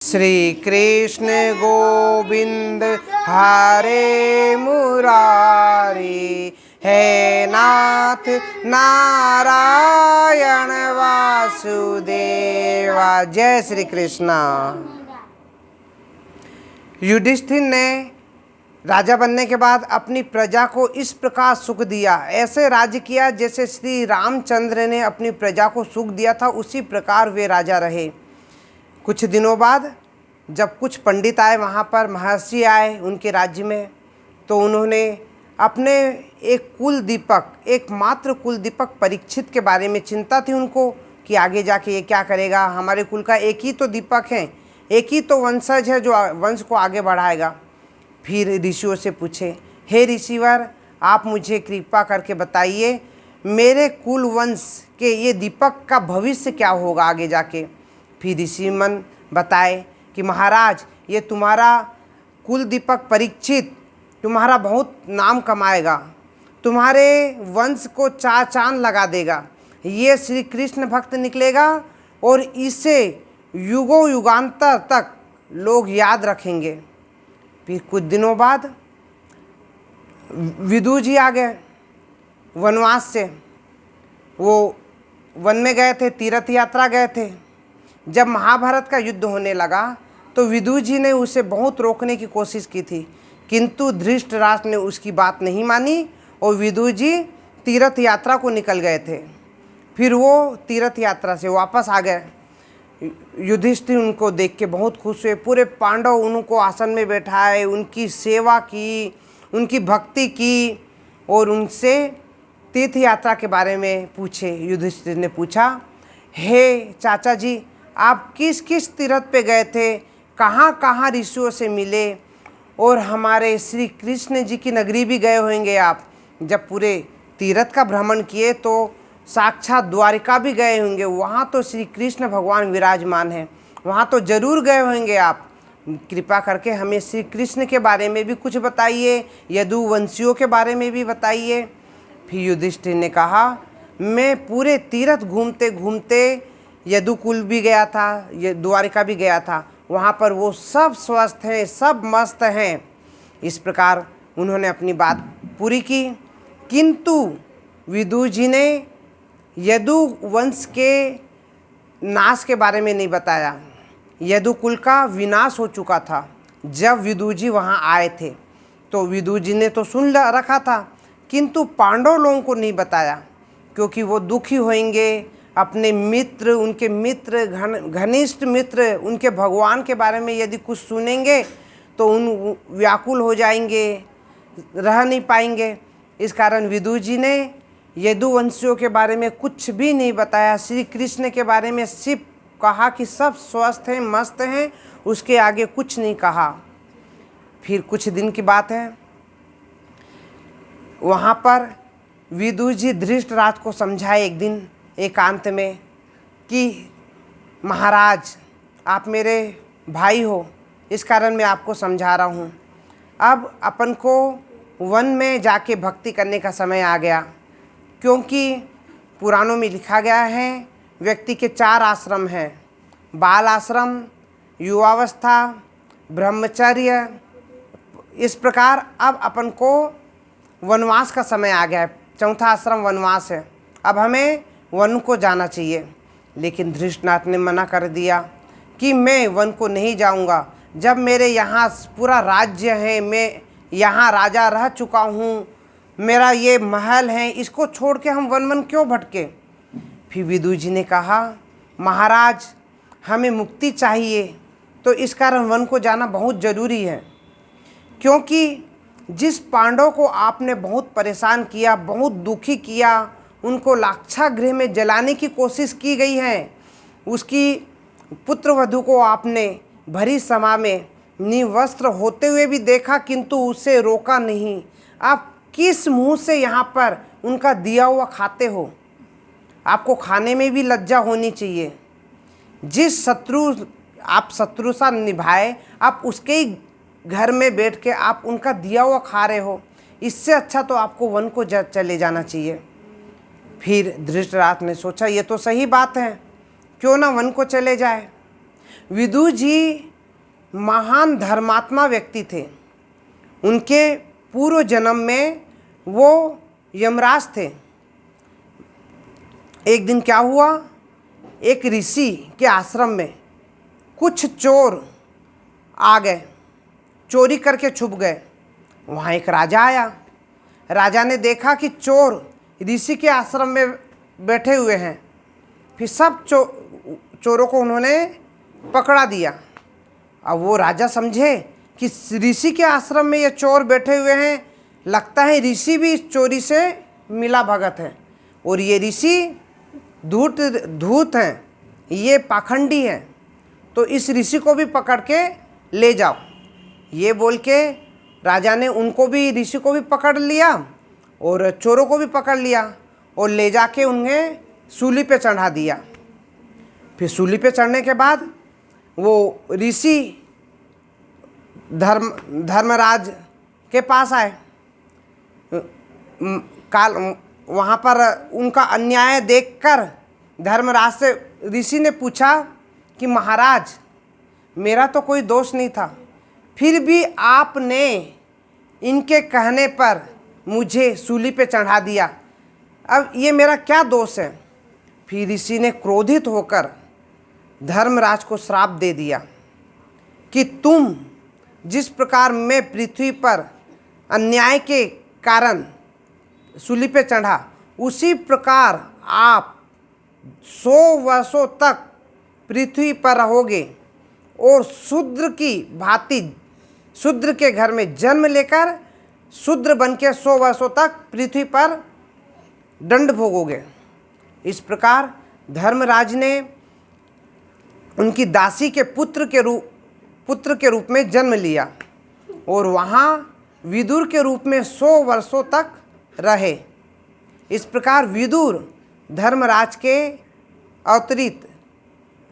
श्री कृष्ण गोविंद हरे मुरारी, हे नाथ नारायण वासुदेवा। जय श्री कृष्ण। युधिष्ठिर ने राजा बनने के बाद अपनी प्रजा को इस प्रकार सुख दिया, ऐसे राज्य किया जैसे श्री रामचंद्र ने अपनी प्रजा को सुख दिया था, उसी प्रकार वे राजा रहे। कुछ दिनों बाद जब कुछ पंडित आए, वहाँ पर महर्षि आए उनके राज्य में, तो उन्होंने अपने एक कुल दीपक, एकमात्र कुल दीपक परीक्षित के बारे में चिंता थी उनको कि आगे जाके ये क्या करेगा। हमारे कुल का एक ही तो दीपक है, एक ही तो वंशज है जो वंश को आगे बढ़ाएगा। फिर ऋषियों से पूछे, हे ऋषिवर, आप मुझे कृपा करके बताइए मेरे कुल वंश के ये दीपक का भविष्य क्या होगा आगे जाके। फिर ऋषि मन बताए कि महाराज, ये तुम्हारा कुल दीपक परीक्षित तुम्हारा बहुत नाम कमाएगा, तुम्हारे वंश को चार चांद लगा देगा। ये श्री कृष्ण भक्त निकलेगा और इसे युगों युगांतर तक लोग याद रखेंगे। फिर कुछ दिनों बाद विदुर जी आ गए वनवास से। वो वन में गए थे, तीर्थ यात्रा गए थे। जब महाभारत का युद्ध होने लगा तो विदुर जी ने उसे बहुत रोकने की कोशिश की थी, किंतु धृतराष्ट्र ने उसकी बात नहीं मानी और विदुर जी तीर्थ यात्रा को निकल गए थे। फिर वो तीर्थ यात्रा से वापस आ गए। युधिष्ठिर उनको देख के बहुत खुश हुए। पूरे पांडव उनको आसन में बैठाए, उनकी सेवा की, उनकी भक्ति की और उनसे तीर्थ यात्रा के बारे में पूछे। युधिष्ठिर ने पूछा, हे चाचा जी, आप किस किस तीर्थ पे गए थे, कहाँ कहाँ ऋषियों से मिले, और हमारे श्री कृष्ण जी की नगरी भी गए होंगे आप। जब पूरे तीर्थ का भ्रमण किए तो साक्षात द्वारिका भी गए होंगे, वहाँ तो श्री कृष्ण भगवान विराजमान हैं, वहाँ तो जरूर गए होंगे आप। कृपा करके हमें श्री कृष्ण के बारे में भी कुछ बताइए, यदुवंशियों के बारे में भी बताइए। फिर युधिष्ठिर ने कहा, मैं पूरे तीर्थ घूमते घूमते यदुकुल भी गया था, ये द्वारिका भी गया था, वहाँ पर वो सब स्वस्थ हैं, सब मस्त हैं। इस प्रकार उन्होंने अपनी बात पूरी की। किंतु विदुर जी ने यदुवंश के नाश के बारे में नहीं बताया। यदुकुल का विनाश हो चुका था जब विदुर जी वहाँ आए थे, तो विदुर जी ने तो सुन रखा था, किंतु पांडव लोगों को नहीं बताया, क्योंकि वो दुखी होंगे। अपने मित्र, उनके मित्र, घनिष्ठ मित्र उनके भगवान के बारे में यदि कुछ सुनेंगे तो उन व्याकुल हो जाएंगे, रह नहीं पाएंगे। इस कारण विदुर जी ने यदुवंशियों के बारे में कुछ भी नहीं बताया। श्री कृष्ण के बारे में सिर्फ कहा कि सब स्वस्थ हैं, मस्त हैं, उसके आगे कुछ नहीं कहा। फिर कुछ दिन की बात है, वहाँ पर विदुर जी धृतराष्ट्र को समझाए एक दिन एकांत में कि महाराज, आप मेरे भाई हो, इस कारण मैं आपको समझा रहा हूँ। अब अपन को वन में जाके भक्ति करने का समय आ गया, क्योंकि पुराणों में लिखा गया है व्यक्ति के चार आश्रम हैं, बाल आश्रम, युवावस्था, ब्रह्मचर्य। इस प्रकार अब अपन को वनवास का समय आ गया है, चौथा आश्रम वनवास है। अब हमें वन को जाना चाहिए। लेकिन धृतराष्ट्र ने मना कर दिया कि मैं वन को नहीं जाऊंगा, जब मेरे यहाँ पूरा राज्य है, मैं यहाँ राजा रह चुका हूँ, मेरा ये महल है, इसको छोड़ के हम वन वन क्यों भटके। फिर विदुर जी ने कहा, महाराज, हमें मुक्ति चाहिए, तो इस कारण वन को जाना बहुत ज़रूरी है। क्योंकि जिस पांडव को आपने बहुत परेशान किया, बहुत दुखी किया, उनको लाक्षागृह में जलाने की कोशिश की गई है, उसकी पुत्रवधू को आपने भरी सभा में निवस्त्र होते हुए भी देखा, किंतु उसे रोका नहीं। आप किस मुंह से यहाँ पर उनका दिया हुआ खाते हो? आपको खाने में भी लज्जा होनी चाहिए। जिस शत्रु आप शत्रुता निभाए, आप उसके ही घर में बैठ के आप उनका दिया हुआ खा रहे हो। इससे अच्छा तो आपको वन को चले जाना चाहिए। फिर धृतराष्ट्र ने सोचा, ये तो सही बात है, क्यों ना वन को चले जाए। विदुर जी महान धर्मात्मा व्यक्ति थे। उनके पूर्व जन्म में वो यमराज थे। एक दिन क्या हुआ, एक ऋषि के आश्रम में कुछ चोर आ गए, चोरी करके छुप गए। वहाँ एक राजा आया। राजा ने देखा कि चोर ऋषि के आश्रम में बैठे हुए हैं। फिर सब चोरों को उन्होंने पकड़ा दिया। अब वो राजा समझे कि ऋषि के आश्रम में ये चोर बैठे हुए हैं, लगता है ऋषि भी इस चोरी से मिला भगत है, और ये ऋषि धूर्त हैं, ये पाखंडी हैं, तो इस ऋषि को भी पकड़ के ले जाओ। ये बोल के राजा ने उनको भी, ऋषि को भी पकड़ लिया और चोरों को भी पकड़ लिया और ले जाके उन्हें सूली पे चढ़ा दिया। फिर सूली पे चढ़ने के बाद वो ऋषि धर्मराज के पास आए। वहाँ पर उनका अन्याय देखकर धर्मराज से ऋषि ने पूछा कि महाराज, मेरा तो कोई दोष नहीं था, फिर भी आपने इनके कहने पर मुझे सूली पे चढ़ा दिया, अब ये मेरा क्या दोष है। फिर ऋषि ने क्रोधित होकर धर्मराज को श्राप दे दिया कि तुम जिस प्रकार मैं पृथ्वी पर अन्याय के कारण सूली पे चढ़ा, उसी प्रकार आप 100 वर्षों तक पृथ्वी पर रहोगे और शूद्र की भांति शूद्र के घर में जन्म लेकर शूद्र बन के 100 वर्षों तक पृथ्वी पर दंड भोगोगे। इस प्रकार धर्मराज ने उनकी दासी के पुत्र के रूप में जन्म लिया और वहाँ विदुर के रूप में 100 वर्षों तक रहे। इस प्रकार विदुर धर्मराज के अतिरिक्त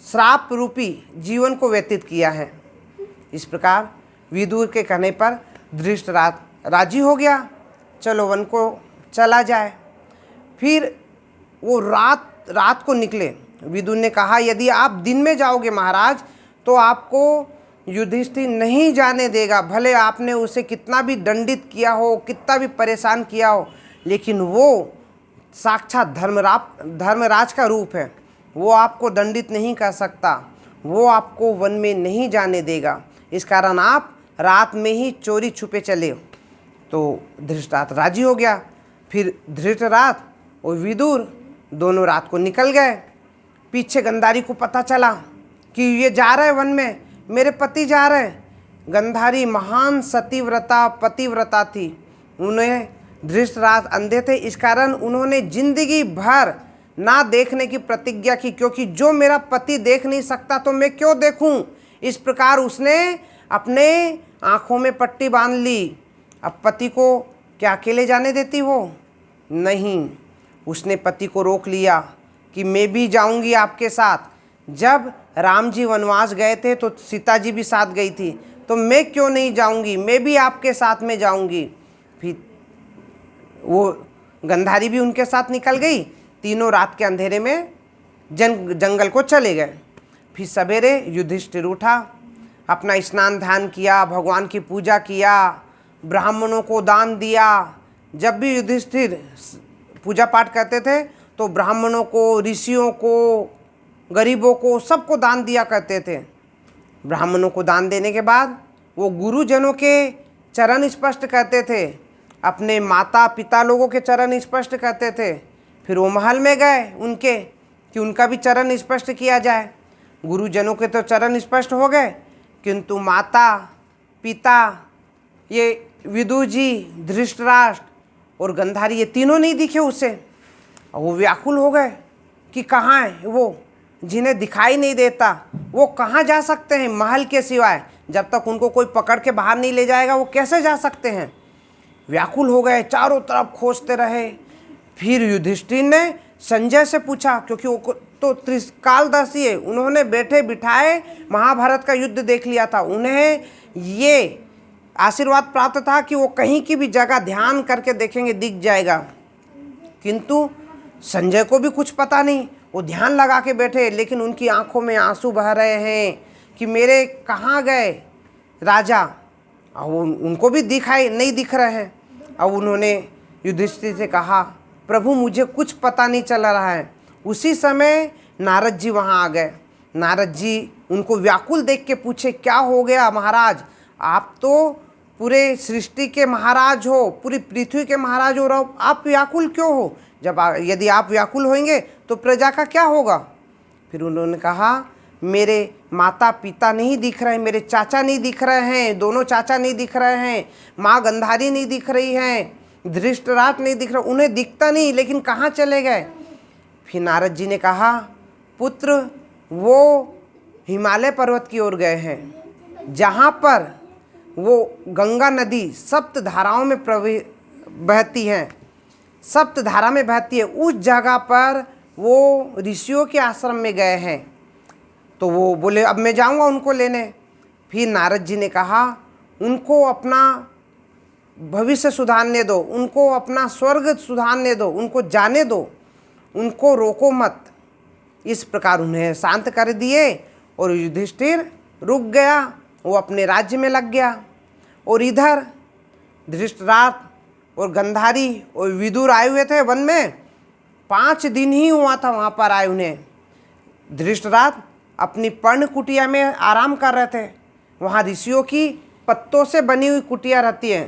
श्राप रूपी जीवन को व्यतीत किया है। इस प्रकार विदुर के कहने पर धृतराष्ट्र राजी हो गया, चलो वन को चला जाए। फिर वो रात को निकले। विदुर ने कहा, यदि आप दिन में जाओगे महाराज तो आपको युधिष्ठिर नहीं जाने देगा, भले आपने उसे कितना भी दंडित किया हो, कितना भी परेशान किया हो, लेकिन वो साक्षात धर्मराज का रूप है, वो आपको दंडित नहीं कर सकता, वो आपको वन में नहीं जाने देगा। इस कारण आप रात में ही चोरी छुपे चले। तो धृतराष्ट्र राजी हो गया। फिर धृतराष्ट्र और विदुर दोनों रात को निकल गए। पीछे गंधारी को पता चला कि ये जा रहे वन में, मेरे पति जा रहे। गंधारी महान सतीव्रता पतिव्रता थी। उन्हें धृतराष्ट्र अंधे थे, इस कारण उन्होंने जिंदगी भर ना देखने की प्रतिज्ञा की, क्योंकि जो मेरा पति देख नहीं सकता तो मैं क्यों देखूं। इस प्रकार उसने अपने आँखों में पट्टी बांध ली। अब पति को क्या अकेले जाने देती वो? नहीं, उसने पति को रोक लिया कि मैं भी जाऊंगी आपके साथ। जब राम जी वनवास गए थे तो सीता जी भी साथ गई थी, तो मैं क्यों नहीं जाऊंगी, मैं भी आपके साथ में जाऊंगी। फिर वो गंधारी भी उनके साथ निकल गई। तीनों रात के अंधेरे में जंगल को चले गए। फिर सवेरे युधिष्ठिर उठा, अपना स्नान ध्यान किया, भगवान की पूजा किया, ब्राह्मणों को दान दिया। जब भी युधिष्ठिर पूजा पाठ करते थे तो ब्राह्मणों को, ऋषियों को, गरीबों को, सबको दान दिया करते थे। ब्राह्मणों को दान देने के बाद वो गुरुजनों के चरण स्पर्श करते थे, अपने माता पिता लोगों के चरण स्पर्श करते थे। फिर वो महल में गए उनके कि उनका भी चरण स्पर्श किया जाए। गुरुजनों के तो चरण स्पर्श हो गए, किंतु माता पिता, ये विदुर जी, धृतराष्ट्र और गंधारी, ये तीनों नहीं दिखे उसे। और वो व्याकुल हो गए कि कहाँ है वो, जिन्हें दिखाई नहीं देता, वो कहाँ जा सकते हैं महल के सिवाय? जब तक उनको कोई पकड़ के बाहर नहीं ले जाएगा वो कैसे जा सकते हैं? व्याकुल हो गए, चारों तरफ खोजते रहे। फिर युधिष्ठिर ने संजय से पूछा, क्योंकि वो तो त्रिकालदर्शी है, उन्होंने बैठे बिठाए महाभारत का युद्ध देख लिया था, उन्हें ये आशीर्वाद प्राप्त था कि वो कहीं की भी जगह ध्यान करके देखेंगे दिख जाएगा। किंतु संजय को भी कुछ पता नहीं, वो ध्यान लगा के बैठे, लेकिन उनकी आंखों में आंसू बह रहे हैं कि मेरे कहाँ गए, राजा, अब उनको भी दिखाई नहीं दिख रहे हैं। अब उन्होंने युधिष्ठिर से कहा, प्रभु मुझे कुछ पता नहीं चल रहा है। उसी समय नारद जी वहाँ आ गए। नारद जी उनको व्याकुल देख के पूछे, क्या हो गया महाराज, आप तो पूरे सृष्टि के महाराज हो, पूरी पृथ्वी के महाराज हो, रहो आप व्याकुल क्यों हो? यदि आप व्याकुल होंगे तो प्रजा का क्या होगा? फिर उन्होंने कहा, मेरे माता पिता नहीं दिख रहे, मेरे चाचा नहीं दिख रहे हैं, दोनों चाचा नहीं दिख रहे हैं, माँ गांधारी नहीं दिख रही हैं, धृष्टराष्ट्र नहीं दिख रहा, उन्हें दिखता नहीं, लेकिन कहाँ चले गए? फिर नारद जी ने कहा, पुत्र वो हिमालय पर्वत की ओर गए हैं, जहाँ पर वो गंगा नदी सप्त धाराओं में बहती है, सप्त धारा में बहती है, उस जगह पर वो ऋषियों के आश्रम में गए हैं। तो वो बोले, अब मैं जाऊंगा उनको लेने। फिर नारद जी ने कहा, उनको अपना भविष्य सुधारने दो, उनको अपना स्वर्ग सुधारने दो, उनको जाने दो, उनको रोको मत। इस प्रकार उन्हें शांत कर दिए और युधिष्ठिर रुक गया, वो अपने राज्य में लग गया। और इधर धृतराष्ट्र और गांधारी और विदुर आए हुए थे वन में। 5 दिन ही हुआ था वहाँ पर आए उन्हें। धृतराष्ट्र अपनी पर्ण कुटिया में आराम कर रहे थे। वहाँ ऋषियों की पत्तों से बनी हुई कुटिया रहती है,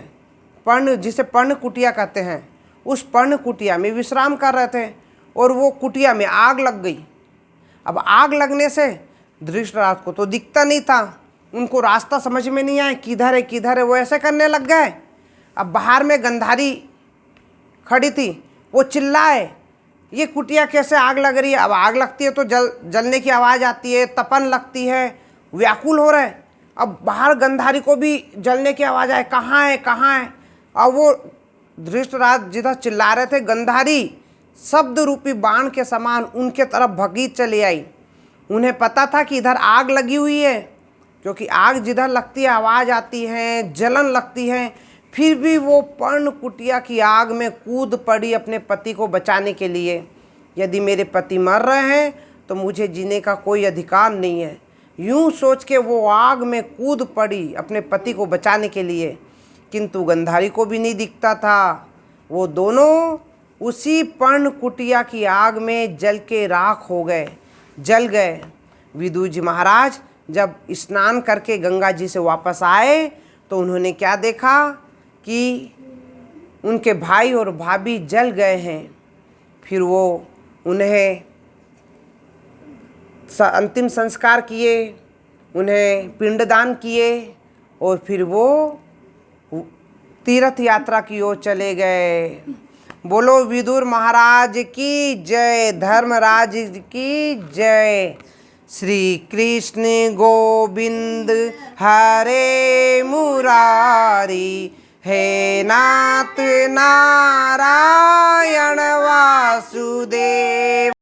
पर्ण, जिसे पर्ण कुटिया कहते हैं। उस पर्ण कुटिया में विश्राम कर रहे थे और वो कुटिया में आग लग गई। अब आग लगने से धृतराष्ट्र को तो दिखता नहीं था, उनको रास्ता समझ में नहीं आया, किधर है किधर है, वो ऐसे करने लग गए। अब बाहर में गांधारी खड़ी थी, वो चिल्लाए, ये कुटिया कैसे आग लग रही है? अब आग लगती है तो जलने की आवाज़ आती है, तपन लगती है, व्याकुल हो रहे। अब बाहर गांधारी को भी जलने की आवाज़ आए, कहाँ है कहाँ है? अब वो धृतराष्ट्र जिधर चिल्ला रहे थे, गांधारी शब्द रूपी बाण के समान उनके तरफ भगी चली आई। उन्हें पता था कि इधर आग लगी हुई है, क्योंकि आग जिधर लगती है आवाज़ आती है, जलन लगती है। फिर भी वो पर्ण कुटिया की आग में कूद पड़ी अपने पति को बचाने के लिए। यदि मेरे पति मर रहे हैं तो मुझे जीने का कोई अधिकार नहीं है, यूं सोच के वो आग में कूद पड़ी अपने पति को बचाने के लिए। किंतु गांधारी को भी नहीं दिखता था। वो दोनों उसी पर्ण कुटिया की आग में जल के राख हो गए, जल गए। विदुर जी महाराज जब स्नान करके गंगा जी से वापस आए तो उन्होंने क्या देखा कि उनके भाई और भाभी जल गए हैं। फिर वो उन्हें अंतिम संस्कार किए, उन्हें पिंडदान किए और फिर वो तीर्थ यात्रा की ओर चले गए। बोलो विदुर महाराज की जय, धर्मराज की जय। श्री कृष्ण गोविंद हरे मुरारी, हे नाथ नारायण वासुदेव।